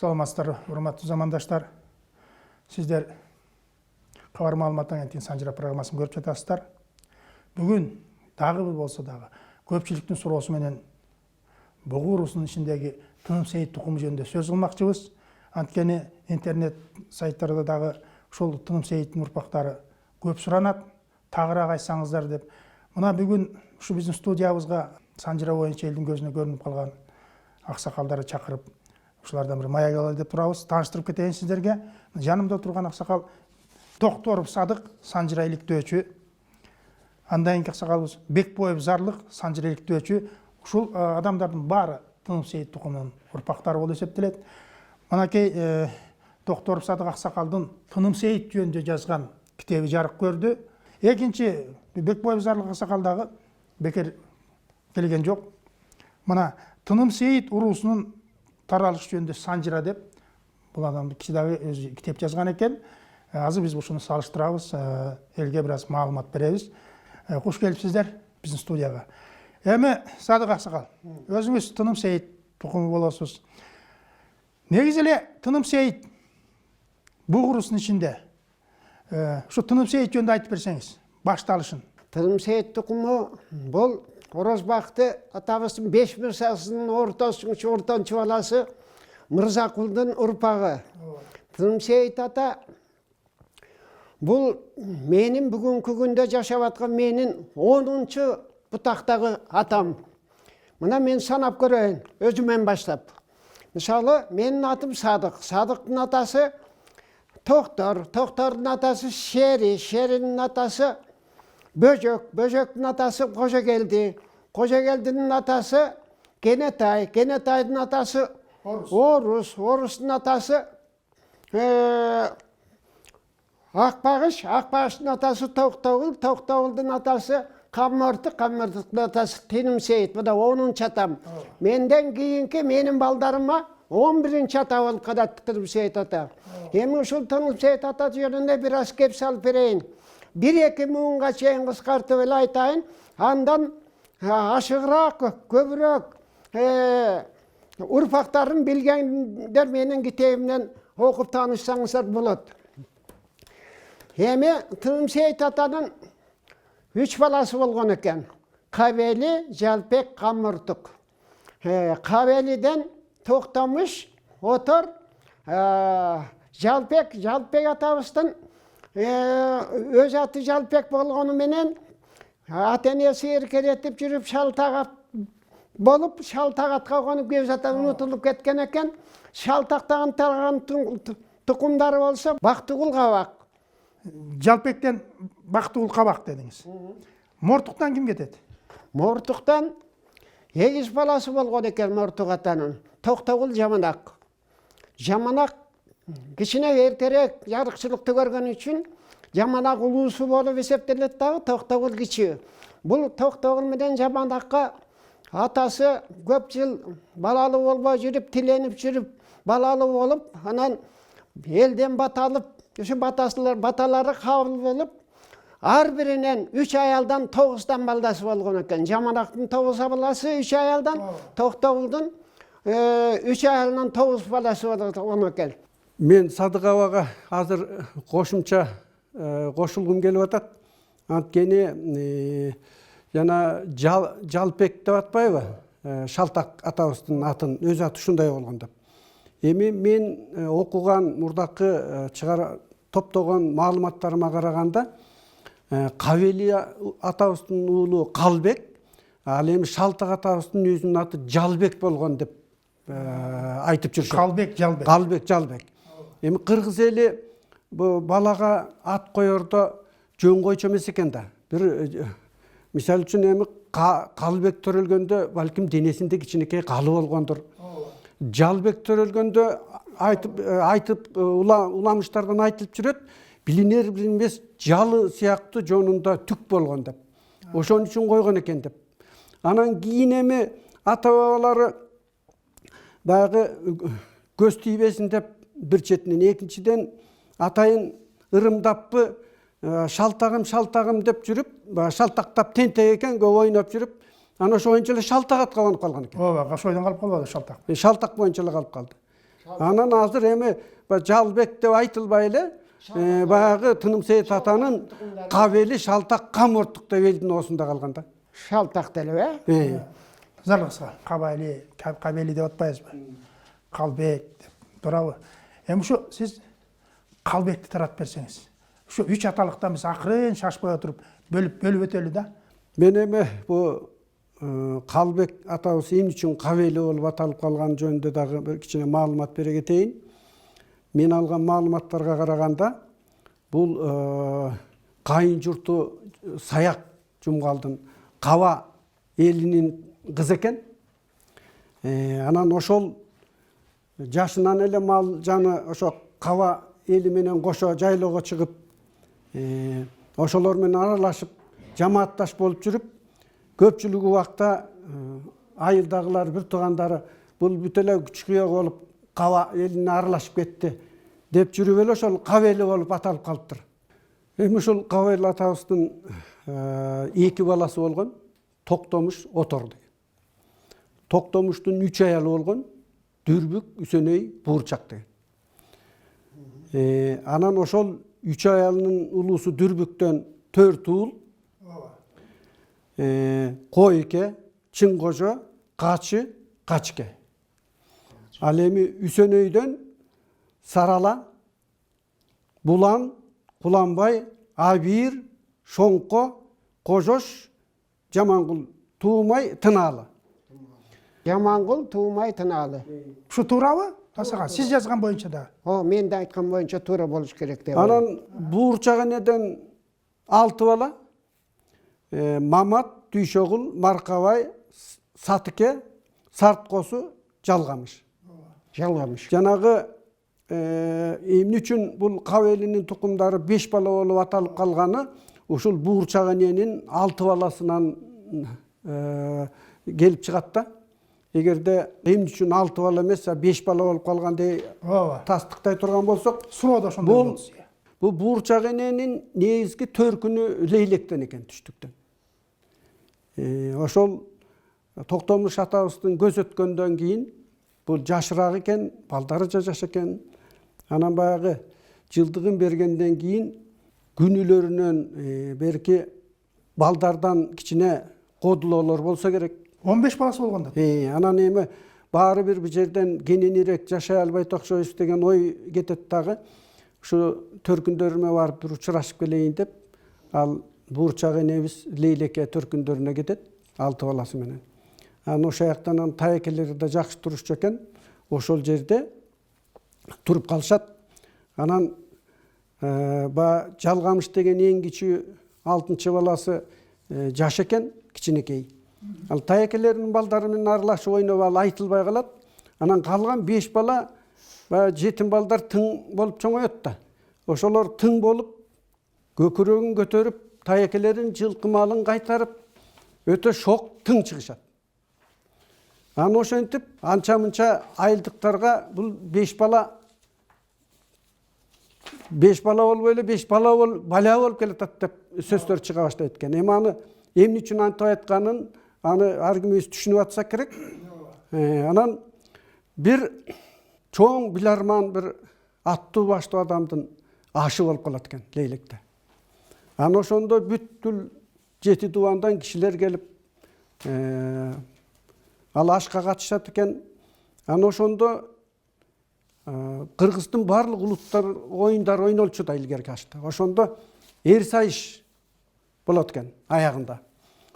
Саламатсыздар, урматтуу замандаштар. Сиздер Кабар маалымат агенттигинин Санжыра программасын көрүп жатасыздар. Бүгүн дагы болсо дагы көпчүлүктүн суроосу менен бугу урусунун ичиндеги Тыным Сейит тукуму жөнүндө сөз кылмакчыбыз. Анткени интернет сайттарда дагы ушул Тыным Сейиттин урпактары көп суранат. Тагыраак айтсаңыздар деп. Мына бүгүн ушу биздин студиябызга Санжыра боюнча элдин көзүнө көрүнүп калган аксакалдарды чакырып, ушулардан бир маек алалы деп турабыз. Тааныштырып кетейин сиздерге. Жанымда турган аксакал Токторов Садык, Санжыра иликтөөчү. Андан кийинки аксакалыбыз Бекбоев Зарлык, Санжыра иликтөөчү. Ушул адамдардын баары Тыным Сейит тукумунун урпактары болуп эсептелет. Манакей Токторов Садык аксакалдын Тыным Сейит жөнүндө жазган китеби жарык көрдү. Экинчи Бекбоев Зарлык аксакал дагы бекер келген жок. Мына Тыным Сейит уруусунун таралышы жөнүндө Санжыра деп бул адам киши дагы өзү китеп жазган экен. Азыр биз ушуну салыштырабыз, элге бир аз маалымат беребиз. Куш келипсиздер биздин студияга. Эми Садык аксакал, өзүңүз Тыным Сейит тукуму болосуз. Негизи эле Тыным Сейит буг урусунун ичинде ушу Тыным Сейит жөнүндө айтып берсеңиз, башталышын. Тыным Сейит тукуму бул Орозбакты атабыздын 5 мырзасынын ортончу баласы Мырзакулдун урпагы. Тыным Сейит ата бул менин бүгүнкү күндө жашап аткан менин 10-чу бутактагы атам. Мына мен санап көрөйүн, өзүмөн баштап. Мисалы, менин атым Садык. Садыктын атасы Токтор, Токтордун атасы Шери, Шеринин атасы Бөжөк, Бөжөктүн атасы Кожогелди, Кожогелдинин атасы Кенетай, Кенетайдын атасы Орус, Орустун атасы Акбагыш, Акбагыштын атасы Токтогул, Токтогулдун атасы Каммыртык, Каммыртыктын атасы Тыным Сейит. Мына 10-чу атам. Менден кийинки менин балдарыма 11-чи ата болуп калат Тыным Сейит ата. Эми ушул Тыным Сейит ата жөнүндө бир аз кеп салып берейин. 1-2 муунга чейин кыскартып эле айтайын. Андан ашыгыраак, көбүрөөк урпактарын билгендер менин китебимден окуп таанышсаңыздар болот. Эми Тыным Сейит атанын 3 баласы болгон экен. Кабели, Жалпек, Каммыртык. Кабелиден Токтомуш, Отор, Жалпек атабыздын өз аты Жалпек болгону менен ата-энеси эркелетип жүрүп шалтагат болуп, шалтагатка конуп өз ата унутулуп кеткен экен. Шалтактаган тарган тукумдары болсо Бактыгул Кабак. Жалпектен Бактыгул Кабак дедиңиз. Мортуктан ким кетет? Мортуктан 8 баласы болгон экен Мортук атанын. Токтогул Жаманак. Жаманак кичине эртерээк жарыкчылыкты көргөн үчүн Жаманак улуусу болуп эсептелет дагы, Токтогул кичи. Бул Токтогул менен Жаманакка атасы көп жыл балалуу болбой жүрүп, тиленип жүрүп, балалуу болуп, анан элден бата алып, ушу баталары кабыл болуп, ар биринен 3 аялдан 9 балдасы болгон экен. Жаманактын 9 баласы 3 аялдан, Токтогулдун 3 аялынан 9 баласы болгон экен. Мен Садык абага азыр кошумча кошулгум келип атат. Анткени жана Жалпек деп атпайбы? Шалтак атабыздын атын, өз аты ушундай болгон деп. Эми мен окуган мурдакы топтогон маалыматтарыма караганда Кабели атабыздын уулу Калбек, ал эми Шалтак атабыздын өзүнүн аты Жалбек болгон деп айтып жүрүшөт. Калбек, Жалбек. Калбек, Жалбек. Эми кыргыз эли бу балага ат коердо жөн койчу эмес экен да. Бир мисалы үчүн эми Калбек төрөлгөндө балким денесинде кичинекей калы болгондур. Жалбек төрөлгөндө айтып уламыштардан айтылып жүрөт, билинер билинбес жалы сыяктуу жонунда түк болгон деп. Ошон үчүн койгон экен деп. Анан кийин эми ата бабалары баягы көз тийбесин деп бир четинен, экинчиден атайын ырымдаппы, шалтагым деп жүрүп, шалтактап тентек экен, көп ойноп жүрүп, анан ошо боюнча эле шалтак атка конуп калган экен. Ооба, ошойдон калып калбады шалтак. Шалтак боюнча эле калып калды. Анан азыр эми Жалбек деп айтылбай эле баягы Тыным Сейит атанын кабели Шалтак Камортук деп элдин оосунда калган да. Шалтак деле, Зарлыкса кабели деп атпайбызбы? Калбек деп. Туурабы? Эми ушу сиз Калбекти таратып берсеңиз. Ушу 3 аталыктан биз акырын шашпай отуруп бөлүп өтөлү да. Мен эми бу Калбек атабыз эмне үчүн кабели болуп аталып калган жөнүндө дагы бир кичине маалымат бере кетейин. Мен алган маалыматтарга караганда бул кайын журту Саяк Жумгалдын Каба элинин кызы экен. Анан ошол жашынан эле мал жаны ошо Каба эли менен кошо жайлоого чыгып, ошолор менен аралашып, жамаатташ болуп жүрүп, көпчүлүгү убакта айылдагылар, бир туугандары бул бүт эле күчкүйө болуп Каба элине аралашып кетти деп жүрүп эле ошол Кабели болуп аталып калыптыр. Эми ушул Кабели атабыздын 2 баласы болгон, Токтомуш, Отор деген. Токтомуштун 3 аялы болгон, Дүрбүк, Үсөнөй, Буурчак деген. Анан ошол 3 аялынын улуусу Дүрбүктөн 4 уул, Койке, Чыңкожо, Качы, Качке. Ал эми Үсөнөйдөн Сарала, Булан, Куланбай, Абир, Шоңко, Кожош, Жамангул, Туумай, Тынаалы. Жамангул, Туумай, Тынаалы. Ушу туурабы? Асака сиз жазган боюнча да. Мен де айткан боюнча туура болуш керек деп. Анан Буурчак энеден 6 бала. Мамат, Түйшөгүл, Маркабай, Сатыке, Сарткосу, Жалгамыш. Жанагы эмне үчүн бул Кабелинин тукумдары 5 бала болуп аталып калганы ушул Буурчак эненин 6 баласынан келип чыгат да. Эгерде эмне үчүн 6 бала эмес, 5 бала болуп калган деп тастыктай турган болсок, суроо да ошондой болду. Бул Буурчак эненин негизги төркүнү Лейлектен экен, түштүктөн. Ошол Токтомуш атабыздын көз өткөндөн кийин бул жашыраак экен, балдары жаш экен. Анан баягы жылдыгын бергенден кийин күнүлөрүнөн берки балдардан кичине кодулоолор болсо керек. 15 баласы болгондо. Анан эми баары бир жерден кененирээк жашай албайт окшойбуз деген ой кетет дагы. Ушу төркүндөрүмө барып бир учурашып келейин деп, ал Буурчак энебиз Лейлекке төркүндөрүнө кетет, 6 баласы менен. Анан ошол жактан таекелери да жакшы турушчу экен. Ошол жерде туруп калышат. Анан Жалгамыш деген эң кичүү 6 баласы жаш экен, кичинекей. Ал таекелеринин балдары менен аралашып ойноп ал айтылбай калат. Анан калган 5 бала жетим балдар тың болуп чоңоет да. Ошолор тың болуп, көкүрөгүн көтөрүп, таекелерин, жылкы малын кайтарып, өтө шок тың чыгышат. Анан ошентип анча-мынча айылдыктарга бул 5 бала болбой эле 5 бала болуп келатат деп сөздөр чыга баштайт экен. Эми аны эмне үчүн антип айтканын аны ар кимибиз түшүнүп атсак керек. Анан бир чоң биларман бир аттуу баштуу адамдын ашы болуп калат экен Лейлекте. Анан ошондо бүткүл 7 дубандан кишилер келип ал ашка катышат экен. Анан ошондо Кыргыздын барлык улуттар оюндар ойнолчу да илгерки ашта. Ошондо эр сайыш болот экен аягында.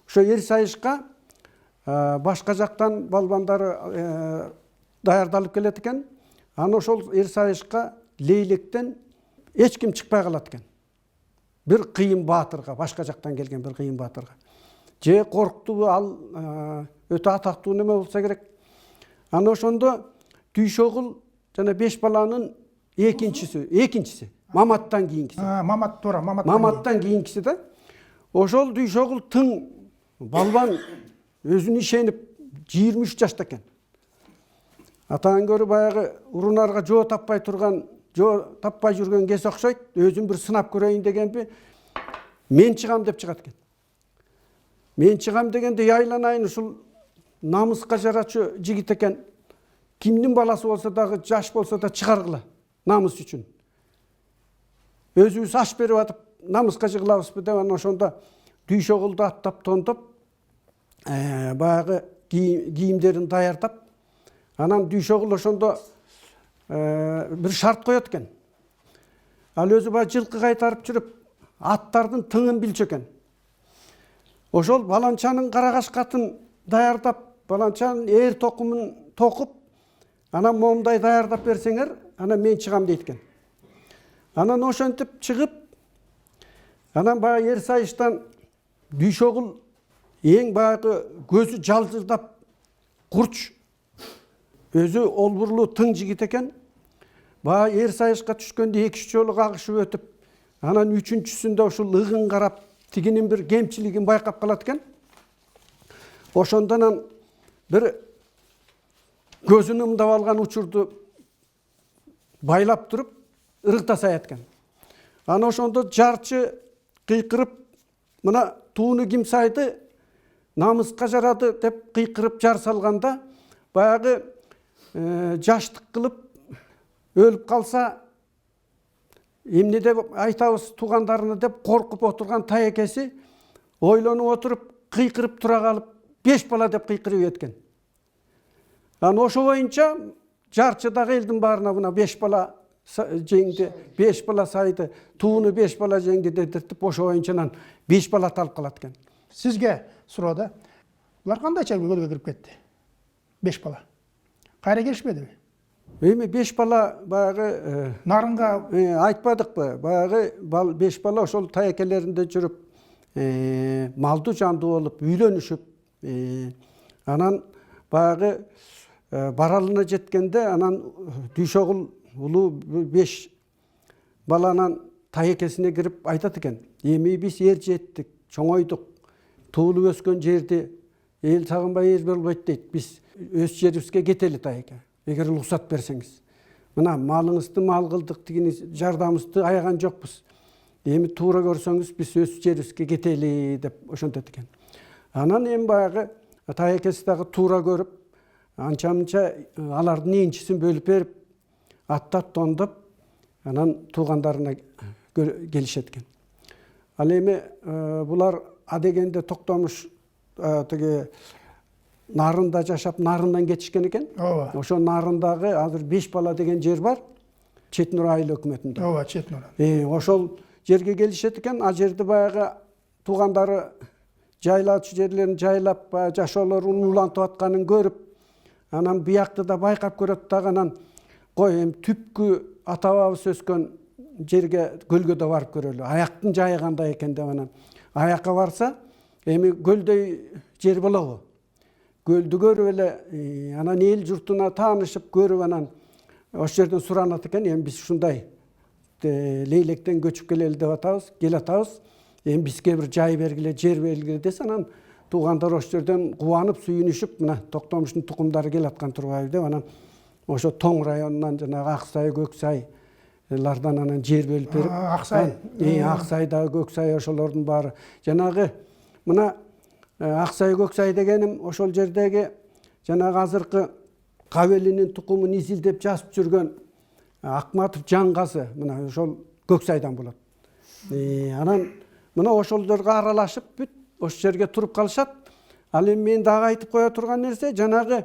Ошо эр сайышка башка жактан балбандары даярдалып келет экен. Анан ошол эр сайышка Лейлектен эч ким чыкпай калат экен. Бир кыйын баатырга, башка жактан келген бир кыйын баатырга. Же корктубу ал өтө атактуу неме болсо керек. Анан ошондо Түйшөгүл жана 5 баланын экинчиси, Маматтан кийинкиси. Мамат туура, Маматтан кийинкиси да. Ошол Түйшөгүл тың балбан өзүнө ишенип 23 жашта экен. Атаан көрү баягы урунарга жоо таппай жүргөн кез окшойт. Өзүн бир сынап көрөйүн дегенби, мен чыгам деп чыгат экен. Мен чыгам дегенде яйланайын ушул намыска жарачу жигит экен. кимдин баласы болсо дагы, жаш болсо да чыгаргыла намыс үчүн. Өзүбүз аш берип атып намыска жыгылабызбы деп анан ошондо дүйшөгүлдү аттап тондоп, баягы кийимдерин даярдап, анан дүйшөгүл ошондо бир шарт коет экен. Ал өзү баягы жылкы кайтарып жүрүп, аттардын тыңын билчү экен. Ошол баланчанын карагаш катын даярдап, баланчанын эр токумун токуп, анан момундай даярдап берсеңер, анан мен чыгам дейт экен. Анан ошентип чыгып, анан баягы эр сайыштан дүйшөгүл эң баягы көзү жалжырдап курч, өзү олбурлуу тың жигит экен. Баягы эр сайышка түшкөндө 2-3 жолу кагышып өтүп, анан 3-үчүсүндө ушул ыгын карап, тигинин бир кемчилигин байкап калат экен. Ошондон бир көзүн ымдап алган учурду байлап туруп, ыргыта саят экен. Анан ошондо жарчы кыйкырып, мына тууну ким сайды, намыска жарады деп кыйкырып жар салганда, баягы жаштык кылып өлүп калса эмне деп айтабыз туугандарына деп коркуп отурган таекеси ойлонуп отуруп, кыйкырып тура калып, 5 бала деп кыйкырып эткен. Анан ошо боюнча жарчы дагы элдин баарына мына 5 бала жеңди, 5 бала сайды, тууну 5 бала жеңди дедиртип, ошо боюнча 5 бала аталып калат экен. Сизге суроо. Булар кандайча көлгө кирип кетти? 5 бала. Кайра келишпедиби? Эми 5 бала баягы Нарынга айтпадыкпы? Баягы 5 бала ошол таекелеринде жүрүп, малдуу жандуу болуп, үйлөнүшүп, анан баягы баралына жеткенде, анан дүйшөгүл улуу 5 баланын таекесине кирип айтат экен. Эми биз эр жеттик, чоңойдук, туулуп өскөн жерди эл сагынбай эр болбойт дейт. Биз өз жерибизге кетели таеке. Эгер уруксат берсеңиз. Мына малыңызды мал кылдык, тигини жардамыбызды аяган жокпуз. Эми туура көрсөңүз биз өз жерибизге кетели деп ошентет экен. Анан эми баягы таекеси дагы туура көрүп, анча-мынча алардын энчисин бөлүп берип, аттап тондоп, анан туугандарына келишет экен. Ал эми булар адегенде Токтомуш тиги Нарында жашап, Нарындан кетишкен экен. Ошо Нарындагы азыр 5 бала деген жер бар. Четнур айыл өкмөтүндө. Ооба, Четнур. Ошол жерге келишет экен. А жерди баягы туугандары жайлаучу жерлерин жайлап, жашоолорун улантып атканын көрүп, анан биякты да байкап көрөт дагы, анан кой эми түпкү ата-бабабыз өскөн жерге, көлгө да барып көрөлү. Аяктын жайы кандай экен деп анан аякка барса, эми көлдөй жер болобу? Көлдү көрүп эле, анан эл журтуна таанышып көрүп, анан ошол жерден суранат экен. Эми биз ушундай лейлектен көчүп келели деп атабыз, келатабыз. Эми бизге бир жай бергиле, жер бергиле десе, анан туугандар ошол жерден кубанып, сүйүнүшүп, мына Токтомуштун тукумдары келаткан турбайбы деп, анан ошо Тоң районунан жанагы Аксай, Көксайлардан анан жер бөлүп берип, Аксай, Аксай да, Көксай ошолордун баары. Жанагы мына Аксай, Көксай дегеним ошол жердеги жанагы азыркы Кабелинин тукумун изилдеп жазып жүргөн Акматов Жаңгасы, мына ошол Көксайдан болот. Анан мына ошолдорго аралашып бүт ошол жерге туруп калышат. Ал эми мен дагы айтып кое турган нерсе, жанагы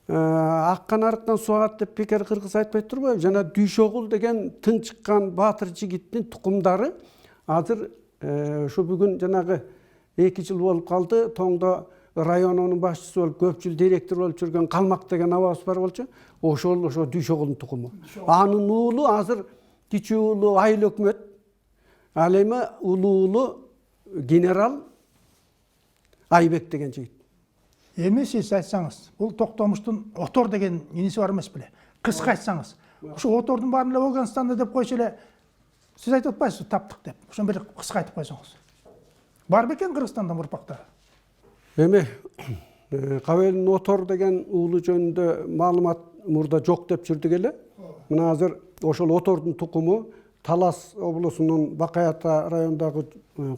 аккан арыктан суу агат деп бекер кыргыз айтпайт турбайбы? Жана Дүйшөгүл деген тың чыккан баатыр жигиттин тукумдары азыр ушу бүгүн жанагы 2 жыл болуп калды. Тоңдо районунун башчысы болуп, көп жыл директор болуп жүргөн Калмак деген абабыз бар болчу. Ошо Дүйшөгүлдүн тукуму. Анын уулу азыр кичүү уулу айыл өкмөт. Ал эми улуу уулу генерал Айбек деген жигит. Эми сиз айтсаңыз, бул Токтомуштун Отор деген иниси бар эмес беле? Кыска айтсаңыз, ушу Отордун баарын эле Болгонстанда деп койчу эле, сиз айтып атпайсызбы таптык деп? Ошон бир кыска айтып койсоңуз. Бар бекен Кыргызстандан урпактары? Эми Кабелин Отор деген уулу жөнүндө маалымат мурда жок деп жүрдүк эле. Мына азыр ошол Отордун тукуму Талас облусунун Бакаята районундагы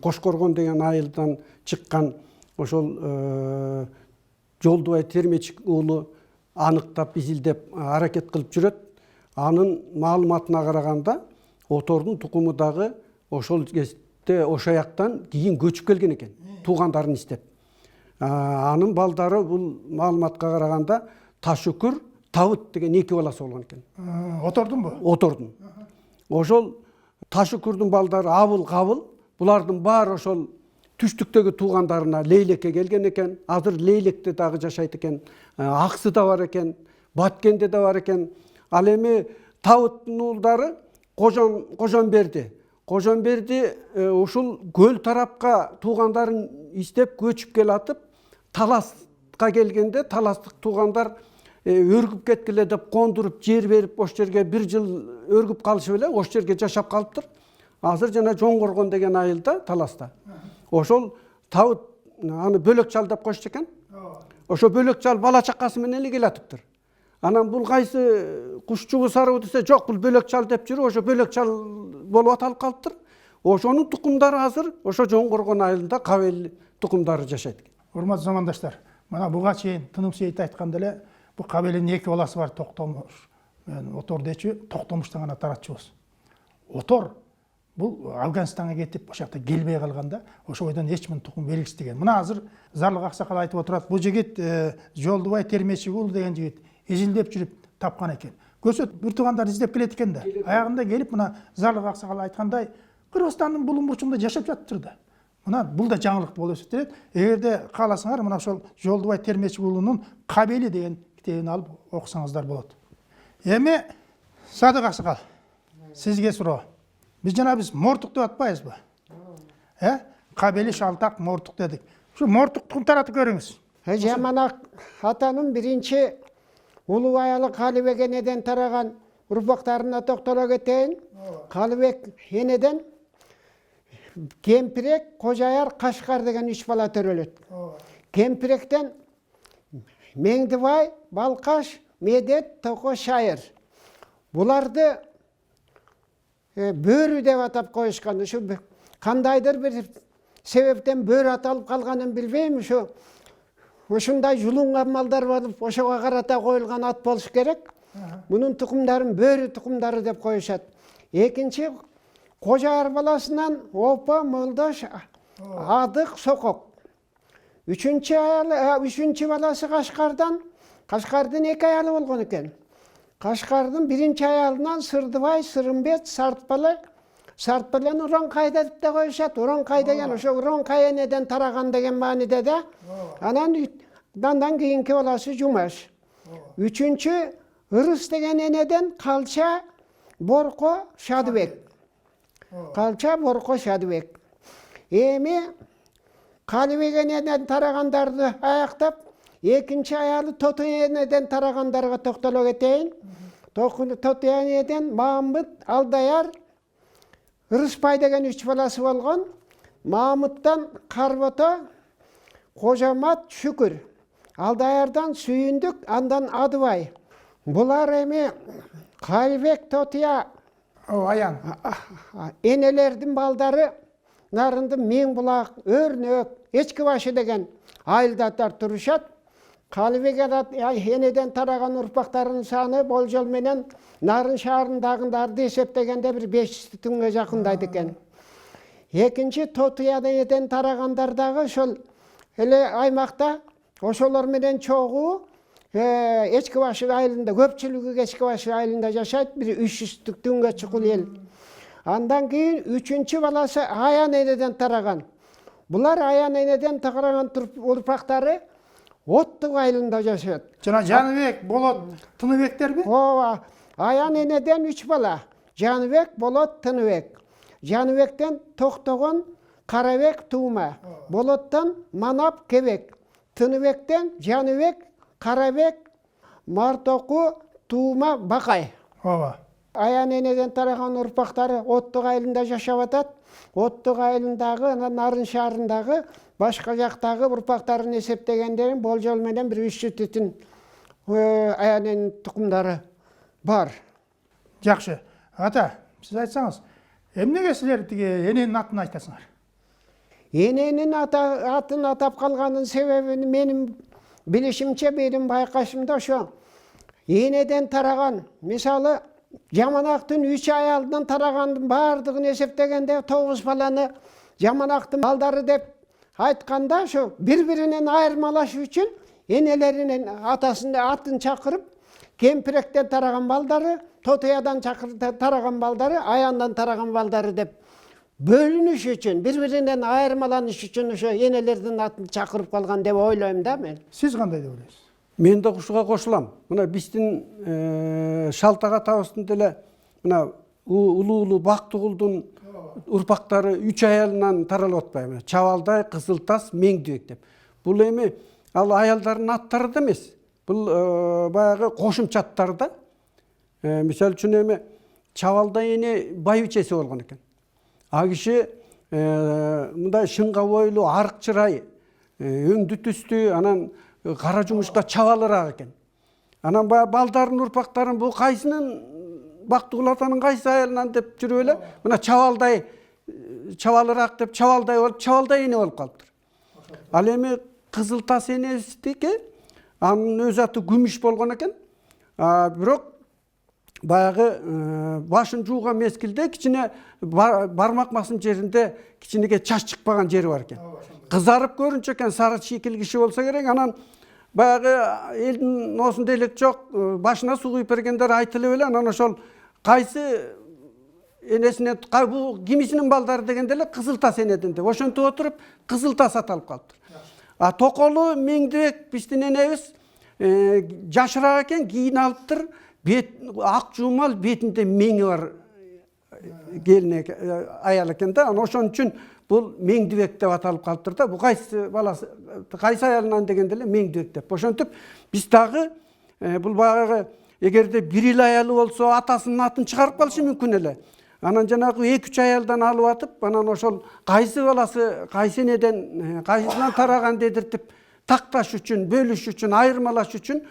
Кошкоргон деген айылдан чыккан ошол Жолдубай Термечик уулу аныктап изилдеп аракет кылып жүрөт. Анын маалыматына караганда Отордун тукуму дагы ошол кезде ошо жактан кийин көчүп келген экен, туугандарын издеп. Анын балдары бул маалыматка караганда Ташүкүр, Табыт деген 2 баласы болгон экен. Отордунбу? Отордун. Ошол Ташүкүрдүн балдары Абыл, Кабыл, булардын баары ошол түштүктөгү туугандарына Лейлекке келген экен. Азыр Лейлекте дагы жашайт экен. Аксыда бар экен, Баткенде да бар экен. Ал эми Табыттын уулдары Кожонберди. Кожонберди ушул көл тарапка туугандарын издеп көчүп келатып, Таласка келгенде таластык туугандар өргүп кеткиле деп кондуруп жер берип, ош жерге 1 жыл өргүп калышы беле ош жерге жашап калыптыр. Азыр жана Жоңгоргон деген айылда Таласта. Ошол Табыт аны Бөлөкчал деп коюшту экен. Ошо Бөлөкчал бала чакасы менен эле келатыптыр. Анан бул кайсы кушчугу сарыбы десе, жок, бул Бөлөкчал деп жүрүп, ошо Бөлөкчал болуп аталып калыптыр. Ошонун тукумдары азыр ошо Жоңгоргон айылында кабел тукумдары жашайт. Урматтуу замандаштар, мына буга чейин Тыным Сейит айтканда эле бул кабелдин 2 баласы бар, Токтомуш менен Отор дечи, Токтомуштан гана таратчыбыз. Отор бул Афганистанга кетип, ошол жакта келбей калганда, ошо бойдон эч ким тукум белгисиздеген. Мына азыр Зарлык Аксакал айтып отурат, бул жигит Жолдубай Термечи уулу деген жигит изилдеп жүрүп тапкан экен. Көсөт бир туугандар издеп келет экен да. Аягында келип, мына Зарлык Аксакал айткандай, Кыргызстандын булуң бурчунда жашап жатыптыр да. Мына бул да жаңылык болуп эсептелет. Эгерде кааласаңар, мына ошол Жолдубай Термечи уулунун Кабели деген китебин алып окусаңыздар болот. Эми Садык Аксакал, сизге суроо. Биз мортук деп атпайбызбы? Кабели, Шалтак, мортук дедик. Ушу мортуктун таратып көрүңүз. Жаманак атанын биринчи улуу аялы Калыбек энеден тараган урпактарына токтоло кетейин. Калыбек энеден Кемпирек, Кожаяр, Кашкар деген 3 бала төрөлөт. Кемпиректен Меңдибай, Балкаш, Медет, Токо, Шайыр. Буларды бөрү деп атап коюшкан. Ушу кандайдыр бир себептен бөрү аталып калганын билбейм. Ушундай жулунган малдар болуп, ошого карата коюлган ат болуш керек. Мунун тукумдарын бөрү тукумдары деп коюшат. Экинчи Кожаяр баласынан Опа, Молдош, Адык, Сокок. Үчүнчү баласы Кашкардан. Кашкардын 2 аялы болгон экен. Кашкардын биринчи аялынан Сырдыбай, Сырымбет, Сартпален Уронкайда деп те коюшат. Уронкай деген ошо Уронкай энеден тараган деген мааниде да. Андан кийинки баласы Жумаш. Үчүнчү Ырыс деген энеден Калча, Борко, Шадыбек. Калча, Борко, Шадыбек. Эми Калыбек энеден тарагандарды аяктап, экинчи аялы Тоту энеден тарагандарга токтоло кетейин. Тоту энеден Маамыт, Алдаяр, Ырыспай деген 3 баласы болгон. Маамыттан Карбото, Кожомат, Шүкүр. Алдаярдан Сүйүндүк, андан Адыбай. Булар эми Калыбек, Тотуя Аян. Энелердин балдары нарынды Меңбулак, Өрнөк, Эчкибашы деген айылдатар турушат. Калыбек энеден тараган урпактарынын саны болжол менен Нарын шаарындагыларды эсептегенде бир 500 түнгө жакындайт экен. Экинчи Тотуя энеден тарагандар дагы ошол эле аймакта ошолор менен чогуу Эчкибашы айылында, көпчүлүгү Эчкибашы айылында жашайт, бир 300 түнгө чукул эл. Андан кийин 3-чү баласы Аян энеден тараган. Булар Аян энеден тараган урпактары Оттук айылында жашайт. Жана Жаныбек, Болот, Тыныбектерби? Ооба. Аян энеден 3 бала. Жаныбек, Болот, Тыныбек. Жаныбектен Токтогон, Карабек, Туума. Болоттон Манап, Кебек. Тыныбектен Жаныбек, Карабек, Мартоку, Туума, Бакай. Ооба. Аян энеден тараган урпактары Оттук айылында жашап атат. Оттук айылындагы, Нарын шаарындагы башка жактагы урпактарын эсептегендерин болжол менен бир 300 түтүн аянын тукумдары бар. Жакшы. Ата, сиз айтсаңыз, эмнеге силер тиги эненин атын айтасыңар? Эненин атын атап калганын себебин менин билишимче, менин байкашымда ошо енеден тараған, мысалы Жаманақтың 3 аялдан тарағандың бардығын есептегенде 9 баланы Жаманақтың балдары деп айтқанда, şu bir-birінен айырмалашу үшін енелерінен атын шақырып, кемпіректен тараған балдары, тотаядан тараған балдары, аяндан тараған балдары деп бөлініш үшін, бір-бірінен айырмаланыш үшін енелердің атын шақырып қалған деп ойлаймын да мен. Сіз қандай деп ойлайсыз? Мен де құшыға қосылам. Мына біздің шалтаға табыстың деле мына улуу Бактыгулдун урпактары 3 аялынан таралып атпайбы. Чабалдай, Кызылтас, Меңдүбек деп. Бул эми ал аялдардын аттары да эмес. Бул баягы кошумча аттар да. Мисалы үчүн эми Чабалдай эне байбичеси болгон экен. А киши мындай шыңга бойлуу, арык чырай, өңдү түстүү, анан кара жумушка чабалыраак экен. Анан баягы балдардын урпактарын бул кайсынын Бактыгул атанын кайсы аялынан деп жүрүп эле, мына Чабалдай чабалыраак деп Чабалдай болуп, Чабалдай эне болуп калыптыр. Ал эми Кызылтас энеситики, анын өз аты Күмүш болгон экен. Бирок баягы башын жууган мезгилде кичине бармак басым жеринде кичинеге чач чыкпаган жери бар экен. Кызарып көрүнчү экен, сары шикил киши болсо керек. Анан баягы элдин осундай элек жок, башына суу куюп бергендер айтылып эле, анан ошол кайсы энесине бул кимисинин балдары дегенде эле Кызылтас энеден деп ошентип отуруп Кызылтас аталып калыптыр. Токолу Меңдүбек биздин энебиз жашыраак экен, кийин алыптыр. Ак жумал, бетинде меңи бар келине аял экен да. Ошон үчүн бул Меңдүбек деп аталып калыптыр да. Бул кайсы баласы, кайсы аялынан дегенде эле Меңдүбек деп. Ошентип биз дагы бул баягы эгерде бир эл аялы болсо атасынын атын чыгарып калышы мүмкүн эле. Анан жанагы 2-3 аялдан алып атып, анан ошол кайсы баласы, кайсы энеден, кайсынан тараган дедиртип такташ үчүн, бөлүш үчүн, айырмалаш үчүн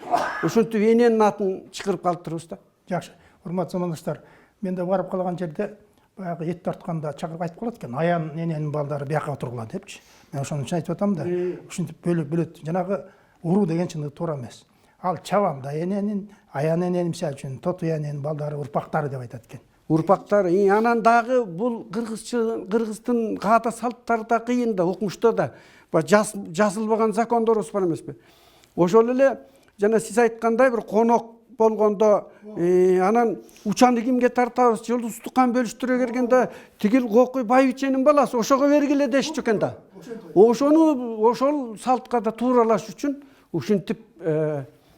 ошентип эненин атын чыгарып калыптырбыз да. Жакшы, урматтуу замандаштар, мен да барып калган жерде баягы эт тартканда чакырып айтып калат экен, аян эненин балдары бияка отургула депчи. Мен ошон үчүн айтып атам да, ушинтип бөлөт. Жанагы уруу деген чындыгы туура эмес. Ал Чабалдай эненин, аян эненин мисалы үчүн Тотуя эненин балдары, урпактары деп айтат экен. Урпактары, анан дагы бул кыргыздын каада салттары да кыйын да, укмушта да жазылбаган закондорубуз бар эмеспи? Ошол эле жана сиз айткандай бир конок болгондо, анан учаны кимге тартабыз, жолдустук кан бөлүштүрө бергенде тигил Кокуй байбиченин баласы ошого бергиле дешчү экен да. Ошол салтка да тууралаш үчүн ушинтип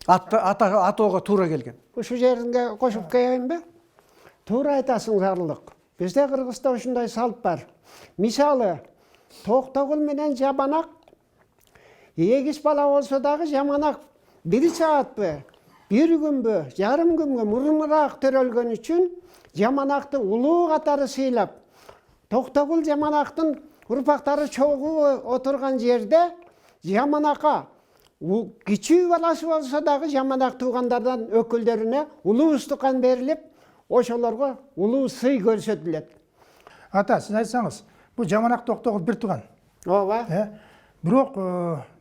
атоого туура келген. Ушу жеринге кошуп коеюнбу? Туура айтасың, Зарлык. Бизде Кыргызда ушундай салт бар. Мисалы, Токтогул менен Жаманак эгиз бала болсо дагы Жаманак 1 саатпы, 1 күнбү, жарым күнгө мурунураак төрөлгөн үчүн Жаманакты улуу катары сыйлап, Токтогул Жаманактын урпактары чогуу отурган жерде Жаманакка кичүү баласы болсо дагы Жаманак туугандардан өкүлдөрүнө улуу устукан берилип, ошолорго улуу сый көрсөтүлөт. Ата, сиз айтсаңыз, бул Жаманак Токтогул бир тууган. Ооба. Бирок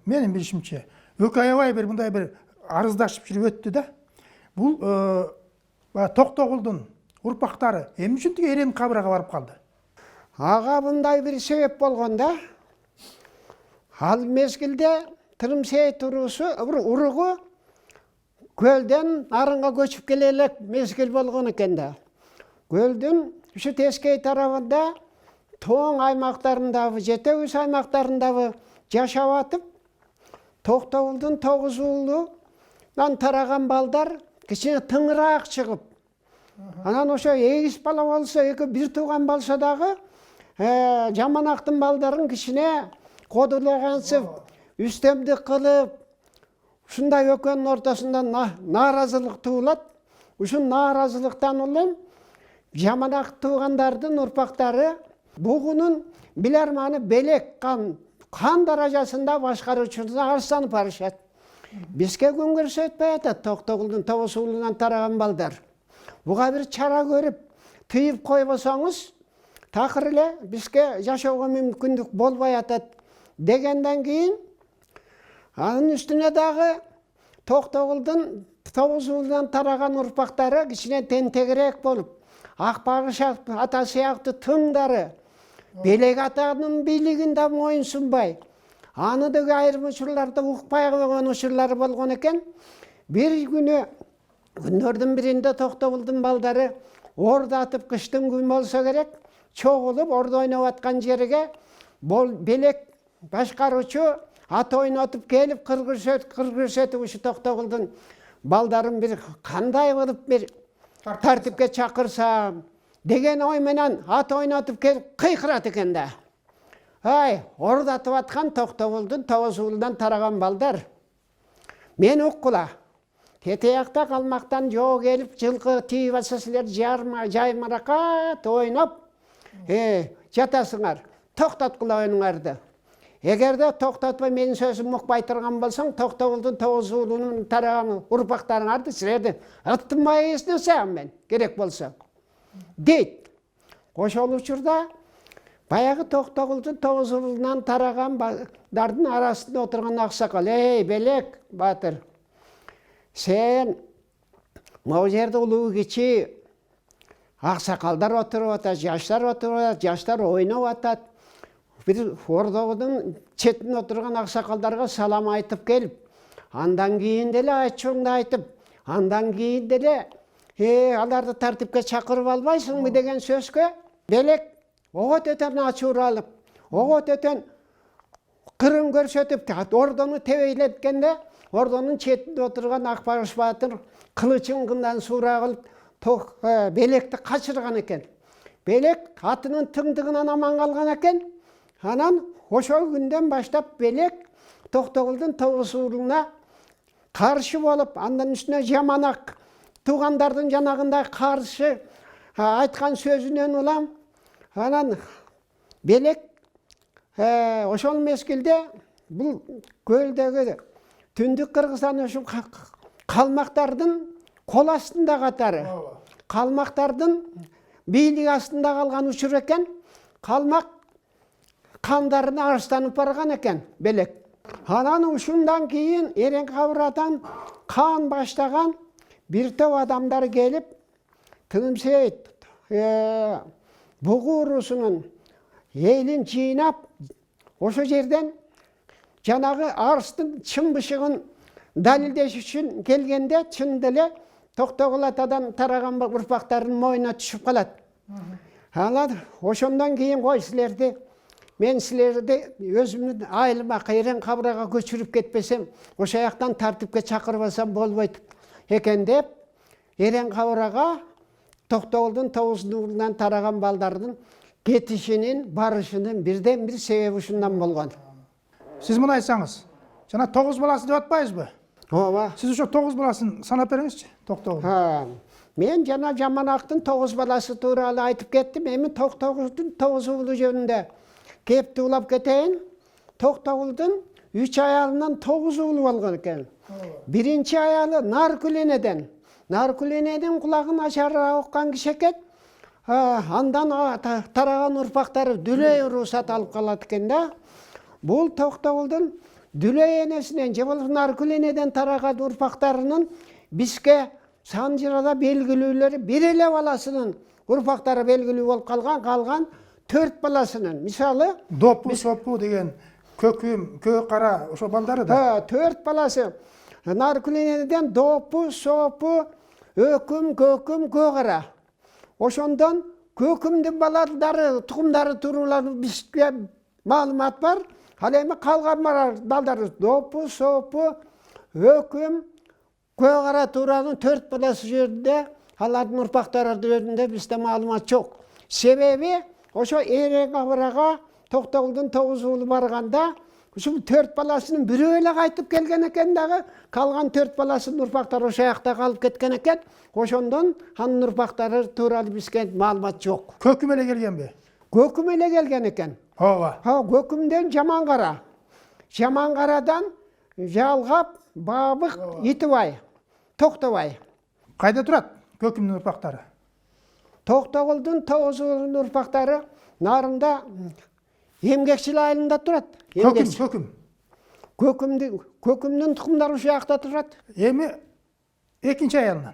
менин билишимче, экөө аябай бир мындай бир арыздашып жүрүп өттү да. Бул Токтогулдун урпактары эмне үчүн тиги Эрем кабырга барып калды? Ага мындай бир себеп болгон да. Ал мезгилде Тырымсейит уругу көлдөн арынга көчүп келе элек мезгил болгон экен да. Көлдүн ушу тескей тарабында тоң аймактарындагы, жетегүс аймактарындагы жашап атып, Токтогулдун 9 уулунан тараган балдар кичине тыңыраак чыгып, анан ошо эгиз бала болсо, бир тууган болсо дагы Жаманактын балдарын кичине кодулагансып, үстемдик кылып, ушундай экөөнүн ортосунда нааразылык туулат. Ушун нааразылыктан улам Жаманак туугандардын урпактары бугунун биларманы белек кан даражасында башкаруучусуна арызданып барышат. Бизге күн көрсөтпөй атат Токтогулдун 9 уулунан тараган балдар. Буга бир чара көрүп, тыйып койбосоңуз, такыр эле бизге жашоого мүмкүндүк болбой атат дегенден кийин, анын үстүнө дагы Токтогулдун тогуз уулдан тараган урпактары кичине тентегирээк болуп, Акбагыш ата сыяктуу тыңдары Белек атанын бийлигинде моюнсунбай, аны деги айрым учурларда укпай койгон учурлары болгон экен. Бир күнү күндөрдүн биринде Токтогулдун балдары орду атып, кыштын күн болсо керек, чогулуп орду ойноп аткан жерге Белек башкаруучу ат ойнотуп келип, кыр көрсөтүп ушу Токтогулдун балдарын бир кандай кылып бир тартипке чакырсам деген ой менен ат ойнотуп келип кыйкырат экен да. Ай, ордатып аткан Токтогулдун тогуз уулунан тараган балдар. Мен уккула. Тетеякта калмактан жоо келип, жылкы тийип атса силер жаймаракат ойноп, жатасыңар. Токтоткула ойнуңарды. Эгерде токтотпой менин сөзүмдү укпай турган болсоң, Токтогулдун тогуз уулунун тараган урпактарыңарды силерди ыттымай эснесем мен, керек болсо. Дейт. Ошол учурда баягы Токтогулдун тогуз уулунан тараган балдардын арасында отурган аксакал: "Эй, Белек баатыр, сен могу жерде улуу кичи аксакалдар отуруп атат, жаштар отуруп атат, жаштар ойноп атат. Бир ордодун четине отурган аксакалдарга салам айтып келип, андан кийин деле айтчуңду айтып, андан кийин деле аларды тартипке чакырып албайсыңбы" деген сөзгө Белек ого төтөн ачууралып, ого төтөн кырын көрсөтүп, ордону тебейлеткенде, ордонун четинде отурган Акбагыш баатыр кылычын кындан суура кылып Белекти качырган экен. Белек атынын тыңдыгынан аман калган экен. Анан ошол күндөн баштап Белек Токтогулдун тогуз уулуна каршы болуп, андан үстүнө жаманак туугандардын жанагында каршы айткан сөзүнөн улам, анан Белек ошол мезгилде бул көлдөгү Түндүк Кыргызстан ушул калмактардын кол астында катары, калмактардын бийлиги астында калган учур экен. Калмак кандарына арстанып барган экен Белек. Анан ушундан кийин Эрең-Кабырадан кан баштаган бир топ адамдар келип, Тынымсейит бугу урусунун элин жыйнап, ошо жерден жанагы арыстын чын бышыгын далилдеш үчүн келгенде, чын деле Токтогул атадан тараган урпактардын мойнуна түшүп калат. Анан ошондон кийин кой силерди, мен силерди өзүмдүн айылыма Эрең-Кабырага көчүрүп кетпесем, ошо жактан тартипке чакырбасам болбойт экен деп, Эрең-Кабырага Токтогулдун тогуз уулунан тараган балдардын кетишинин, барышынын бирден бир себеби ушундан болгон. Сиз муну айтсаңыз, жана тогуз баласы деп атпайбызбы? Ооба. Сиз ошо тогуз баласын санап бериңизчи, Токтогул. Мен жана жаманактын тогуз баласы тууралуу айтып кеттим. Эми Токтогулдун тогуз уулу жөнүндө кеп улап кетейин. Токтогулдун 3 аялынан 9 уулу болгон экен. Биринчи аялы Наркүленеден. Наркүленедин кулагын начар уккан киши экен. Андан тараган урпактары Дүлөй урусат алып калат экен да. Бул Токтогулдун Дүлөй энесинен же болбосо Наркүленеден тараган урпактарынын бизге Санжырада белгилүүлөрү бир эле баласынын урпактары белгилүү болуп калган 4 баласынын. Мисалы, Допу, Сопу деген Көкүм, Көк кара ошо балдары да. 4 баласы. Наркүленеден Допу, Сопу, Өкүм, Көкүм, Көк кара. Ошондон Көкүмдүн балдары, тукумдары тууралуу бизге маалымат бар. Ал эми калган балдары Допу, Сопу, Өкүм, Көк кара тууралуу 4 баласы жөнүндө, алардын урпактары жөнүндө бизде маалымат жок. Себеби ошо Эрең-Кабырага Токтогулдун 9 уулу барганда, ушул 4 баласынын бирөө эле кайтып келген экен дагы, калган 4 баласынын урпактары ошо жакта калып кеткен экен. Ошондон анын урпактары тууралуу бизге маалымат жок. Көкүм эле келгенби? Көкүм эле келген экен. Ооба. Көкүмдөн Жаманкара. Жаманкарадан Жалгап, Бабык, Итибай, Токтобай. Кайда турат Көкүмдүн урпактары? Токтогулдун 9 уулунун урпактары нарында Эмгекчил айылында турат. Көкүм. Көкүмдүн тукумдары ушул жакта турат. Эми Экинчи аялынан.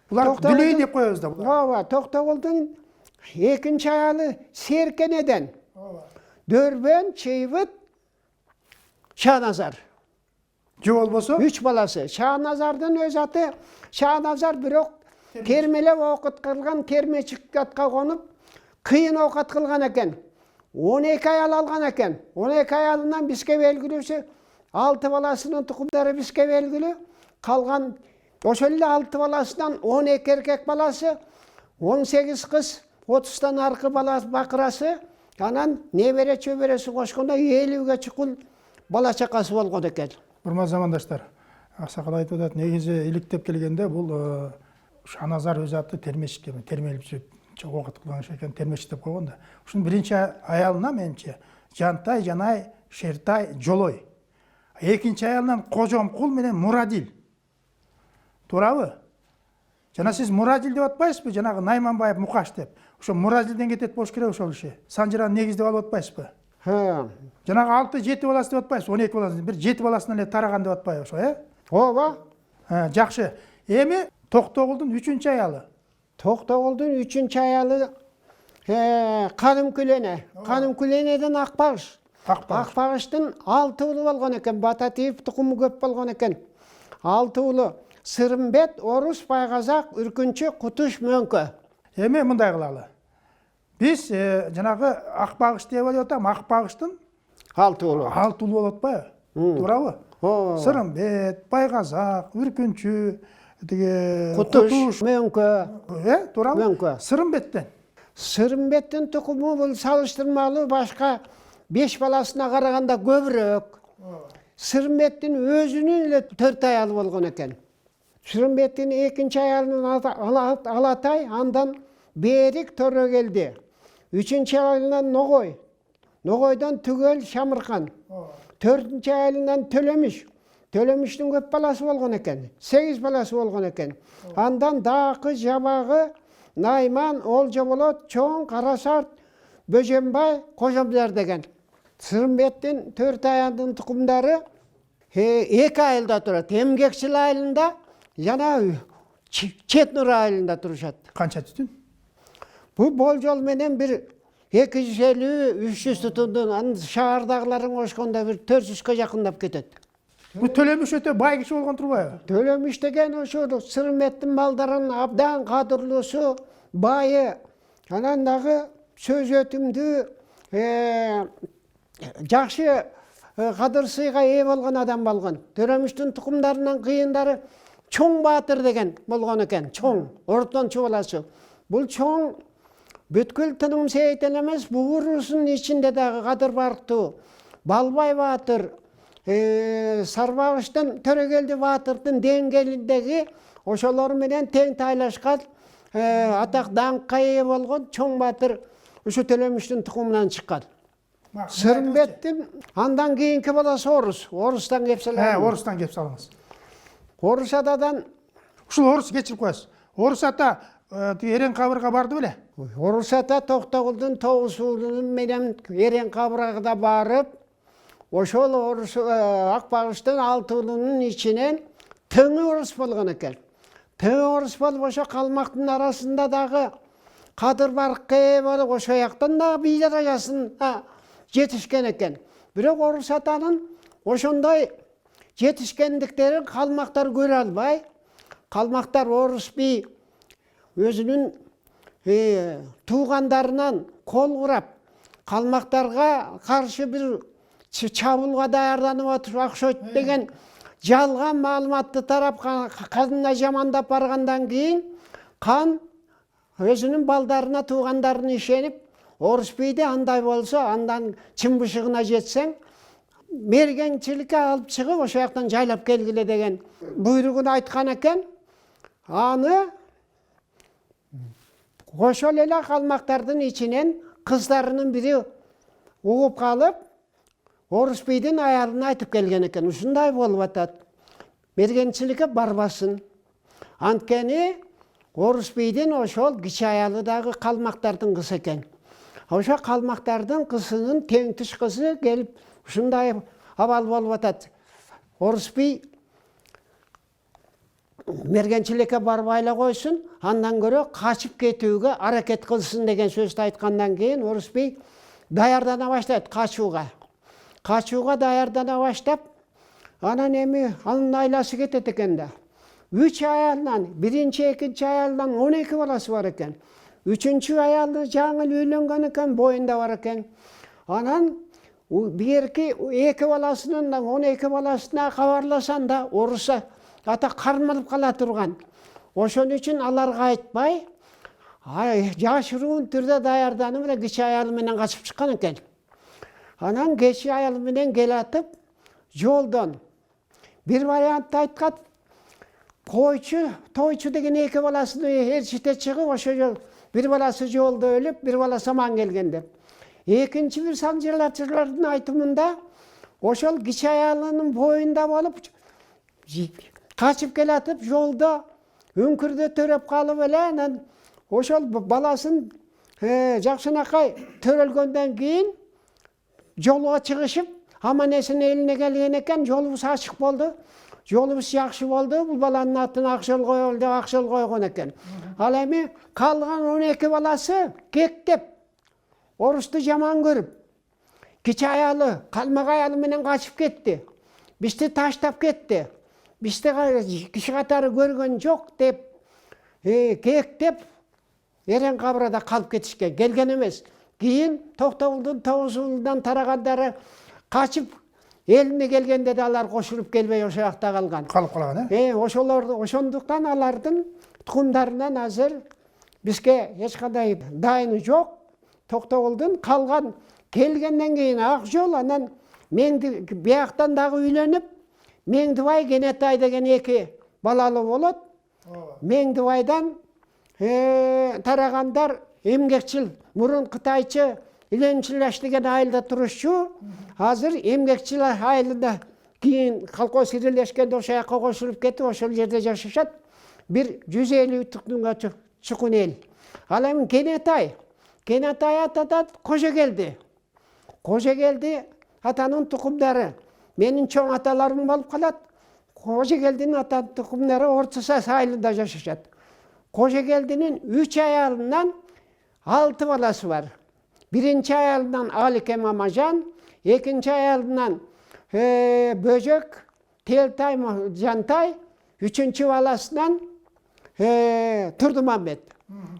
Булар Токтогулдун- дүлей деп коебуз да булар. Ооба, Токтогулдун экинчи аялы Серкенеден. Дөрбөн, Чейбит, Шаhnазар. Же болбосо 3 баласы. Шаhnазардын өз аты Шаhnазар, бирок термелеп окут кылган, термечиккатка конуп, кыйын окат кылган экен. 12 аял алган экен. 12 аялынан бизге белгилүүсү 6 баласынын тукумдары бизге белгилүү. Калган ошол эле 6 баласынан 12 эркек баласы, 18 кыз, 30тан аркы бала бакырасы, анан небере чөбөрөсү кошкондо 50ге чукул бала чакасы болгон экен. Урматтуу замандаштар, аксакал айтып атат, негизи иликтеп келгенде бул Шаhnазар өз аты термечик, термелип жүрүп окут кылган экен, термечик деп койгон да. Ушунун биринчи аялына менимче Жантай, Жанай, Шертай, Жолой. Экинчи аялынан Кожомкул менен Мурадил. Туурабы? Жана сиз Мурадил деп атпайсызбы? Жанагы Найманбаев Мукаш деп. Ошо Мурадилден кетет болуш керек ошол киши. Санжираны негиздеп алып атпайсызбы? Жанагы 6-7 баласы деп атпайсызбы? 12 баласы, бир 7 баласынан эле тараган деп атпайбы ошо, Ооба. Жакшы. Эми Токтогулдун 3-чү аялы. Токтогулдун 3-чү аялы Каным Күлене. Каным Күленеден Акбагыш. Акбагыштын 6 уулу болгон экен. Бататиев тукуму көп болгон экен. 6 уулу: Сырымбет, Орус, Байгазак, Үркүнчү, Кутуш, Мөңкө. Эми мындай кылалы. Биз жанагы Акбагыш деп атам, Акбагыштын 6 уулу. 6 уулу болот атпайбы? Туурабы? Сырымбет, Байгазак, Үркүнчү, тиги Кутуш, Мөңкө. Туурабы? Мөңкө. Сырымбеттен. Сырымбеттин тукуму бул салыштырмалуу башка 5 баласына караганда көбүрөөк. Сырымбеттин өзүнүн эле 4 аялы болгон экен. Сырымбеттин экинчи аялынын Алатай, андан Берик Төрөгелди. 3-чү аялынан Ногой. Ногойдон Түгөл Шамыркан. 4-чү аялынан Төлөмүш. Төлөмүштүн көп баласы болгон экен. 8 баласы болгон экен. Андан Дакы, Жабагы, Найман, Олжоболот, Чоң, Карасарт, Бөжөнбай, Кожомзар деген. Сырымбеттин 4 аялдын тукумдары 2 айылда турат. Эмгекчил айылында жана Четнур айылында турушат. Канча түтүн? Бул болжол менен бир 250-300 түтүндөн, шаардагыларын кошкондо бир 400га жакындап кетет. Бул Төлөмүш өтө бай киши болгон турбайбы? Төлөмүш деген ошо Сырымбеттин балдарын абдан кадырлуусу, байы, анан дагы сөз өтүмдүү, жакшы кадыр сыйга ээ болгон адам болгон. Төлөмүштүн тукумдарынын кыйындары Чоң Баатыр деген болгон экен. Чоң, ортончу баласы. Бул Чоң бүткүл Тыным Сейитен эмес, буурусунун ичинде дагы кадыр барктуу Балбай Баатыр, Сарбагыштын Төрөгелди Баатырдын деңгээлиндеги ошолор менен тең тайлашкан атак даңкка ээ болгон Чоң Баатыр ушу Төлөмүштүн тукумунан чыккан. Сырымбеттин андан кийинки баласы Орустан кеп салган. Орустан кеп салыңыз. Орус атадан Ушул Орус кечирип коесуз. Орус ата Эрең кабырга барды беле? Орус ата Токтогулдун 9 уулу менен Эрең кабыргага барып, ошол Орус Акбагыштын 6 уулунун ичинен Тыңы Орус болгон экен. Тыңы Орус болуп ошо калмактын арасында дагы кадыр баркка ээ болуп, ошо жактан дагы бий даражасына жетишкен экен. Бирок Орус атанын ошондой жетишкендиктерин калмактар көрө албай, калмактар Орус би өзүнүн туугандарынан кол курап, калмактарга каршы бир чабуулга даярданып отуруп окшойт деген жалган маалыматты тарап кандай жамандап баргандан кийин кан өзүнүн балдарына, туугандарына ишенип, Орус бийди андай болсо, андан чын бышыгына жетсең, мергенчиликке алып чыгып, ошо жактан жайлап келгиле деген буйругун айткан экен. Аны ошол эле калмактардын ичинен кыздарынын бири угуп калып, Орус бийдин аялына айтып келген экен. Ушундай болуп атат. Мергенчиликке барбасын. Анткени Орус бийдин ошол кичи аялы дагы калмактардын кызы экен. Ошо калмактардын кызынын теңтиш кызы келип, ушундай абал болуп атат. Орус бий мергенчилекке барып айла койсун, андан көрө качып кетүүгө аракет кылсын деген сөздү айткандан кийин орус бей даярдана баштайт качууга. Качууга даярдана баштап, анан эми анын айласы кетет экен да. 3 аялынан, биринчи, экинчи аялынан 12 баласы бар экен. Үчүнчү аялы жаңы үйлөнгөн экен, боюнда бар экен. Анан бирки 2 баласынын 12 баласына кабарласан да оруса ата кармалып кала турган. Ошон үчүн аларга айтпай, жашыруун түрдө даярданып эле кичи аялы менен качып чыккан экен. Анан кечи аялы менен келатып, жолдон бир вариантты айткат. Тойчу деген 2 баласын ээрчите чыгып, ошо жол бир баласы жолдо өлүп, бир баласы аман келген деп. Экинчи бир санжырлачылардын айтымында ошол кичи аялынын боюнда болуп качып келатып, жолдо үңкүрдө төрөп калып эле, анан ошол баласын жакшынакай төрөлгөндөн кийин жолго чыгышып, аман эсен элине келген экен, жолубуз ачык болду. Жолубуз жакшы болду. Бул баланын атын Акжол коелу деп Акжол койгон экен. Ал эми калган 12 баласы кектеп, орусту жаман көрүп, кичи аялы, калмак аялы менен качып кетти. Бизди таштап кетти. Бизди киши катары көргөн жок деп, кектеп, эрен кабырда калып кетишкен. Келген эмес. Кийин Токтогулдун Тогузулундан тарагандары качып элине келгенде да алар кошулуп келбей ошол жакта калган. Калып калган, Ошондуктан алардын тукумдарынан азыр бизге эч кандай дайыны жок. Токтогулдун калган келгенден кийин Акжол, анан бияктан дагы үйлөнүп, Меңдибай, Кенетай деген 2 балалы болот. Меңдибайдан тарагандар эмгекчил, мурун кытайчы Иленчилаш деген айылда турушчу, азыр эмгекчил айылында кийин колхоз ирелешкенде ошол жака кошулуп кетип, ошол жерде жашашат. Бир 150 тукумга чукун эл. Ал эми Кенетай атадан Кожегелди атанын тукумдары. Менин чоң аталарым болуп калат. Кожегелдинин ата тукумдары Орчусас айылында жашашат. Кожегелдинин 3 аялынан 6 баласы бар. Биринчи аялынан Алике Мамажан, экинчи аялынан Бөжөк, Телтай Жантай, үчүнчү баласынан Турдумамбет.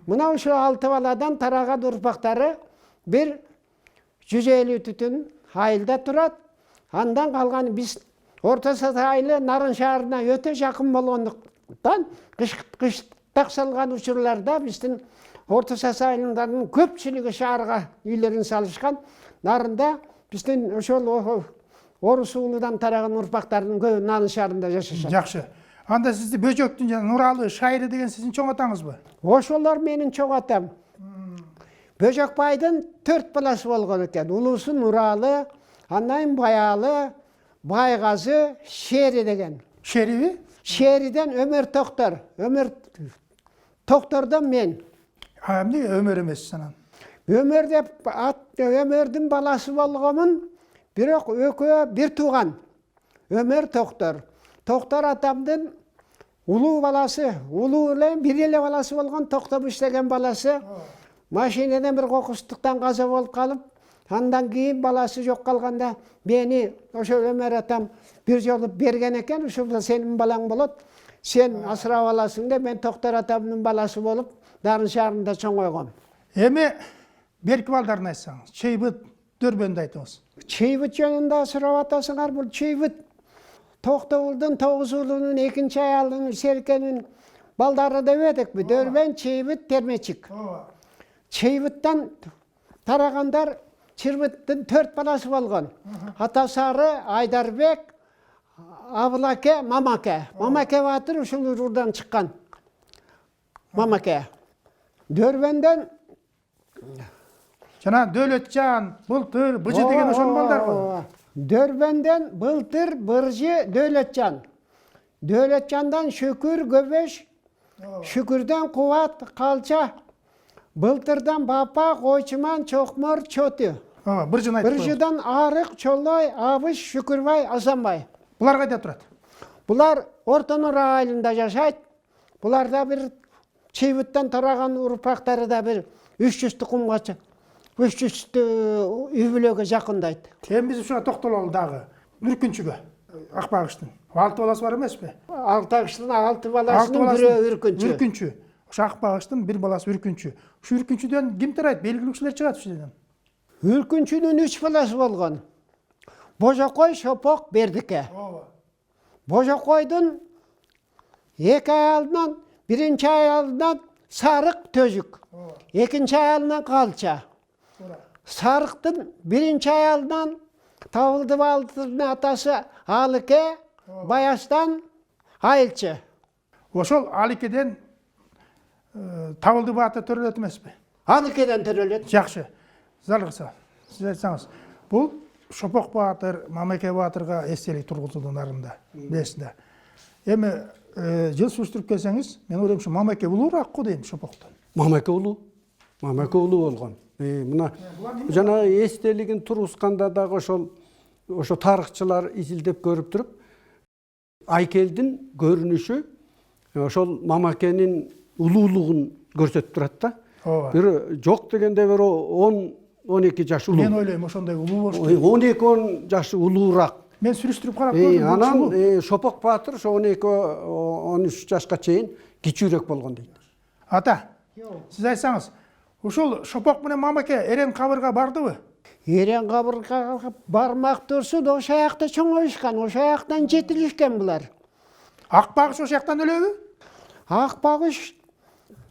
Мына ушул 6 баладан тараган урпактары бир 150 түтүн айылда турат. Андан калган биз Ортосас айылы Нарын шаарына өтө жакын болгондуктан кыш таксалган учурларда биздин Ортосас айылынын көпчүлүгү шаарга үйлөрүн салышкан. Нарында биздин ошол орус уулудан тараган урпактардын көбү Нарын шаарында жашашат. Жакшы. Анда сизди Бөжөктүн жана Нуралы, Шайры деген сиздин чоң атаңызбы? Ошолор менин чоң атам. Бөжөк байдын 4 баласы болгон экен. Улуусу Нуралы, андан Баялы, Байгазы, Шери деген. Шериби? Шериден Өмөр Токтор. Өмөр Токтордон мен. Эмне Өмөр эмес анан? Өмөр деп Өмөрдүн баласы болгомун, бирок экөө бир тууган. Өмөр Токтор. Токтор атамдын улуу баласы, улуу эле бир эле баласы болгон Токтобуш деген баласы. Машинеден бир кокустуктан каза болуп калып, андан кийин баласы жок калганда мени ошо Өмөр атам бир жолу берген экен. Ушул сенин балаң болот. Сен асырап аласың деп мен Токтор атамдын баласы болуп Нарын шаарында чоңойгом. Эми берки балдарын айтсаңыз, Чейбит, Дөрбөндү айтыңыз. Чейбит жөнүндө сурап атасыңар. Бул Чейбит Токтогулдун Тогузулунун экинчи аялынын Серкенин балдары деп эдикпи? Дөрбөн, Чейбит, Термечик. Чейбиттен тарагандар Чирбиттин 4 баласы болгон. Атасары Айдарбек, Абылаке, Мамаке. Мамаке батыр ушул урдан чыккан. Мамаке. Дөрбөндөн жана Дөөлөтжан, Былтыр, Быжы деген ошол балдарбы? Дөрбөндөн Былтыр, Быржы, Дөөлөтжан. Дөөлөтжандан Шүкүр, Көбөш, Шүкүрдөн Кубат, Калча, Былтырдан Бапа, Койчуман, Чокмор, Чоту. Быржын айтып. Быржыдан Арык, Чолой, Абыш, Шүкүрбай, Асанбай. Булар кайда турат? Бұлар Ортонор айылында жашайды. Бұларда бір чейбіттен тараған ұрпақтары да бір 300 тұқымға 300 үй-бүлөге жақындайды. Біз шуға тоқталалы дағы үркүнчүгө Акбагыштын 6 баласы бар емес пе? Акбагыштын 6 баласының бірі үркүнчү. Үркүнчү. Ошо Акбагыштын бір баласы үркүнчү. Ушу үркүнчүдөн ким тарайт? Белгилүү кишилер чыгат ушудан. Үркүнчүнүн 3 баласы болгон. Божокой, Шопок, Бердике. Божокойдун 2 аялынан, биринчи аялынан Сарык, Төжүк. Экинчи аялынан Калча. Сарыктын биринчи аялынан Табылды Балтырдын атасы Алыке, Баястан Айылчы. Ошол Алыкеден Табылды Баатыр төрөлөт эмеспи? Алыкеден төрөлөт. Жакшы. Залгыса. Сиз айтсаңыз, бул Шопок Баатыр, Мамеке Баатырга эстелик тургузулдун арында, бесинде. Эми жыл суштуруп келсеңиз, мен ойлойм ушу Мамеке улуураак го дейм Шопоктон. Мамеке улуу болгон. Мына жана эстелигин тургузганда дагы ошо тарыхчылар изилдеп көрүп туруп, Айкелдин көрүнүшү ошол Мамекенин улуулугун көрсөтүп турат да. Бир жок дегенде бир 10-12 жаш улуу. Мен ойлойм ошондой улуу болуш. 12-10 жаш улуураак. Мен сүрүштүрүп карап көрдүм. Анан Шопок Баатыр ошо 12-13 жашка чейин кичүүрөөк болгон дейт. Ата, сиз айтсаңыз, ушул Шопок менен Мамеке Эрен кабырга бардыбы? Эрен кабырга бармак турсун, ошо аякта чоңоюшкан, ошо аяктан жетилишкен булар. Акбагыш ошол жактан өлөбү? Акбагыш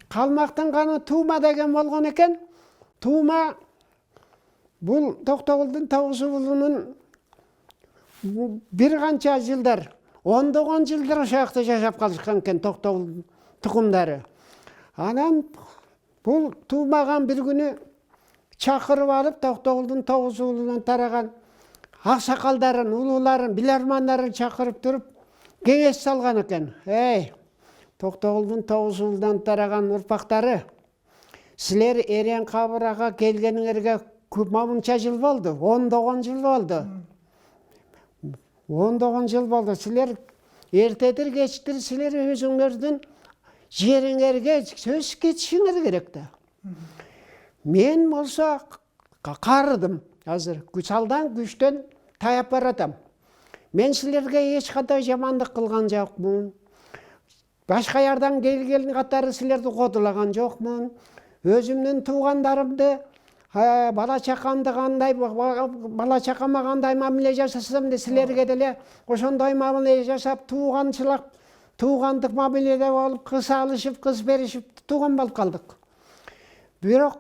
калмактын каны Тума деген болгон экен. Тума бул Токтогулдун Тогузулунун бир канча жылдар, 10 жылдар ошо жакта жашап калышкан экен Токтогул тукумдары. Анан бул Тумаган бир күнү чакырып алып Токтогулдун Тогузулунан тараган аксакалдарын, улууларын, билармандарын чакырып туруп кеңеш салган экен. Токтогулдун Тогузулунан тараган урпактары, силер Эрен кабырга келгениңерге мынча жыл болду, 10 жыл болду. 10 жыл болду. Силер эртедир кечтир силер өзүңөрдүн жериңерге сөз кетишиңер керек да. Мен болсо карыдым. Азыр салдан күчтөн таяп баратам. Мен силерге эч кандай жамандык кылган жокмун. Башка ярдан келген катары силерди кодулаган жокмун. Өзүмдүн туугандарымды, бала чакамды кандай, бала чакама кандай мамиле жасасам да силерге деле ошондой мамиле жасап, туугандык мамиледе болуп, кыз алышып, кыз беришип, тууган болуп калдык. Бирок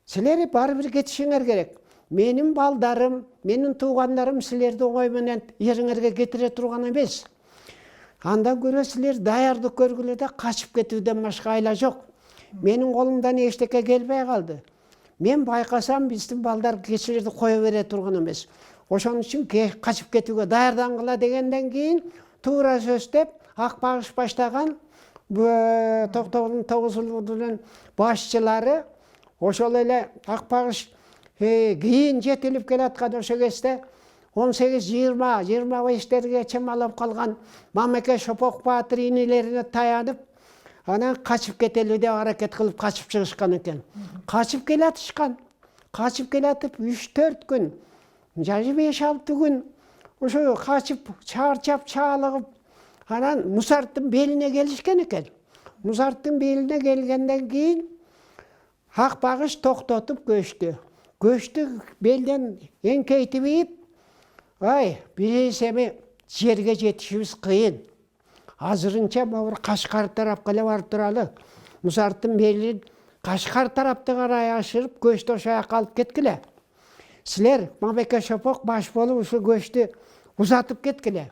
силер баары бир кетишиңер керек. Менин балдарым, менин туугандарым силерди оңой менен ериңерге кетире турган эмес. Андан көрө силер даярдык көргүлө да качып кетүүдөн башка айла жок. Менин колумдан эчтеке келбей калды. Мен байкасам биздин балдар кечилерди кое бере турган эмес. Ошон үчүн качып кетүүгө даярдангыла дегенден кийин туура сөз деп Акбагыш баштаган Токтогулдун Тогузулунун башчылары ошол эле Акбагыш кийин жетилип келаткан ошо кезде 18-20-25-терге чамалап калган Мамеке Шопок Баатыр инелерине таянып, анан качып кетели деп аракет кылып качып чыгышкан экен. Качып келатышкан. Качып келатып 3-4 күн, 5-6 күн ошо качып, чарчап, чалыгып, анан Мусарттын белине келишкен экен. Мусарттын белине келгенден кийин Акбагыш токтотуп көчтү. Көчтү белден эңкейтип, биз эми жерге жетишибиз кыйын. Азырынча бир Кашкар тарапка эле барып туралы. Мусарттын белин Кашкар тарапты карай ашырып, көчтү ошо жака алып кеткиле. Силер Мамеке Шопок баш болуп ушу көчтү узатып кеткиле.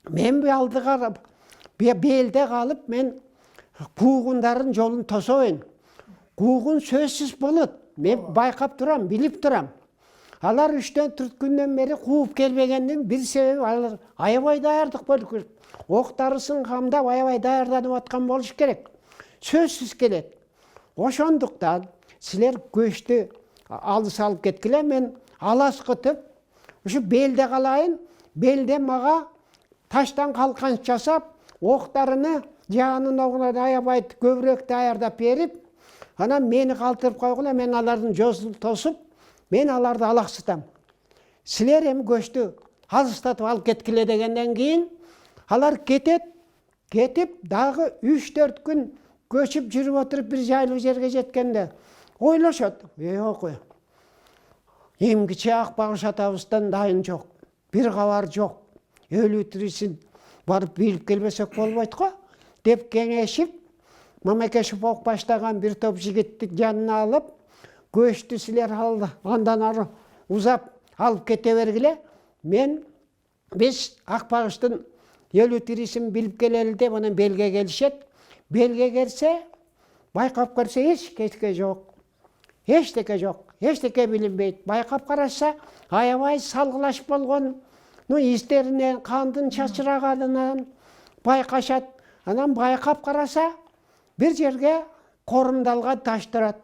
Мен бу алдыга белде калып, мен куугундардын жолун тосоюн. Куугун сөзсүз болот. Мен байкап турам, билип турам. Алар 3-4 күндөн бери кууп келбегендин бир себеби алар аябай даярдык болуп кетти. Октарысын камдап аябай даярданып аткан болуш керек. Сөзсүз келет. Ошондуктан силер көчтү алыс алып кеткиле, мен аласкытып, ушу белде калайын, белде мага таштан калкан жасап, октарыны жанын огуна аябай көбүрөөк даярдап берип, анан мени калтырып койгула, мен алардын жосун тосуп, мен аларды алаксытам. Силер эми көчтү алыстатып алып кеткиле дегенден кийин алар кетип дагы 3-4 күн көчүп жүрүп отуруп бир жайлуу жерге жеткенде ойлошот. Окуй. Эмгиче Акбагыш атабыздан дайын жок. Бир кабар жок. Өлүү тирисин барып билип келбесек болбойт го деп кеңешип, Мамекешев ок баштаган бир топ жигитти жанына алып, көчтү силер андан ары узап алып кете бергиле. Биз Акбагыштын өлүү тирисин билип келели деп анан белге келишет. Белге келсе, байкап көрсө эчтеке жок. Эчтеке билинбейт. Байкап караса, аябай салгылаш болгон, истеринен кандын чачыраганынан байкашат. Анан байкап караса, бир жерге корумдалган таш турат.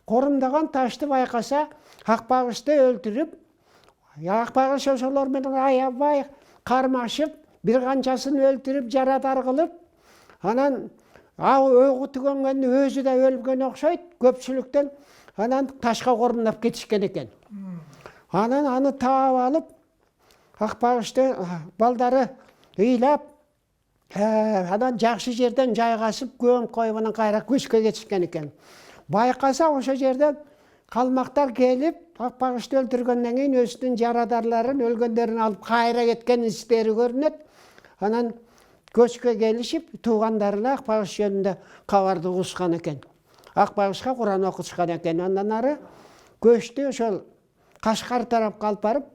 Корумдаган ташты байкаса, Акбагышты өлтүрүп, Акбагыш ошолор менен аябай кармашып, бир канчасын өлтүрүп, жарадар кылып, анан өгү түгөнгөндө өзү да өлгөн окшойт, көпчүлүктөн анан ташка корумдап кетишкен экен. Анан аны таап алып, Акбагышты балдары ыйлап, анан жакшы жерден жайгасып, көмүп коюп анан кайра көчкө кетишкен экен. Байкаса ошо жерден калмактар келип, Акбагышты өлтүргөндөн кийин өзүнүн жарадарларын, өлгөндөрүн алып кайра кеткен истери көрүнөт. Анан көчкө келишип, туугандарына Акбагыш жөнүндө кабарды угушкан экен. Акбагышка Куран окутушкан экен. Андан ары көчтү ошол Кашкар тарапка алып барып,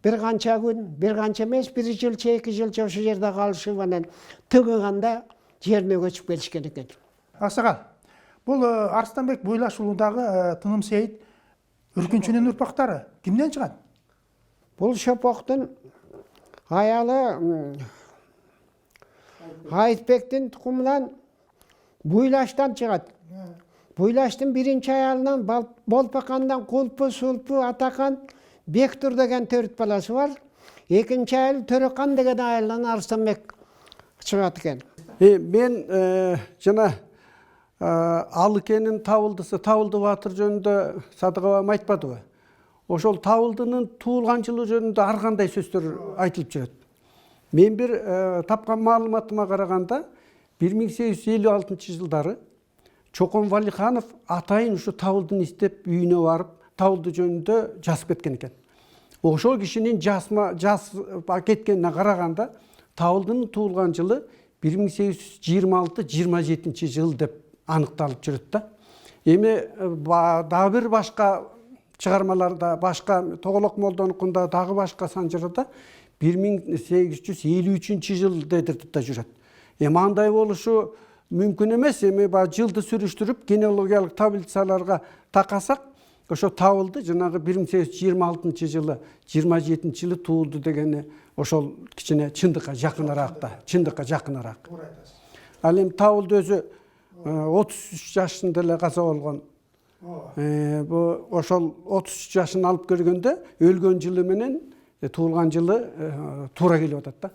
бир канча күн, бир канча эмес, 1 жылча, 2 жылча ошо жерде калышып, анан тыгыганда жерине көчүп келишкен экен. Аксакал, бул Арыстанбек Буйлаш уулундагы Тыным Сейит Үркүнчүнүн урпактары кимден чыгат? Бул Шопоктун аялы Айтбектин тукумунан Буйлаштан чыгат. Буйлаштын биринчи аялынан Болпакандан Кулпу, Сулпу, Атакан, Бектур деген 4 баласы бар. Экинчи айыл Төрөкан деген айылдан Арыстанбек чыгат экен. Мен жана Алыкенин Табылды Батыр жөнүндө Садыкова айтпадыбы? Ошол Табылдынын туулган жылы жөнүндө ар кандай сөздөр айтылып жүрөт. Мен бир тапкан маалыматыма караганда 1856 жылдары Чокон Валиханов атайын ушу Табылдыны издеп үйүнө барып, Табылды жөнүндө жазып кеткен экен. Ошол кишинин жазып кеткенине караганда Табылдынын туулган жылы 1826-27 жыл деп аныкталып жүрөт да. Эми дагы бир башка чыгармаларда, башка Тоголок Молдонукунда, дагы башка санжырда 1853 жыл дедиртип да жүрөт. Эми андай болушу мүмкүн эмес. Эми жылды сүрүштүрүп генеалогиялык таблицаларга такасак, ошо Табылды жанагы 1826 жылы 27 жылы туулду дегени ошол кичине чындыкка жакыныраак да, чындыкка жакыныраак. Ал эми Табылды өзү 33 жашында эле каза болгон. Ошол 33 жашын алып көргөндө өлгөн жылы менен туулган жылы туура келип атат да.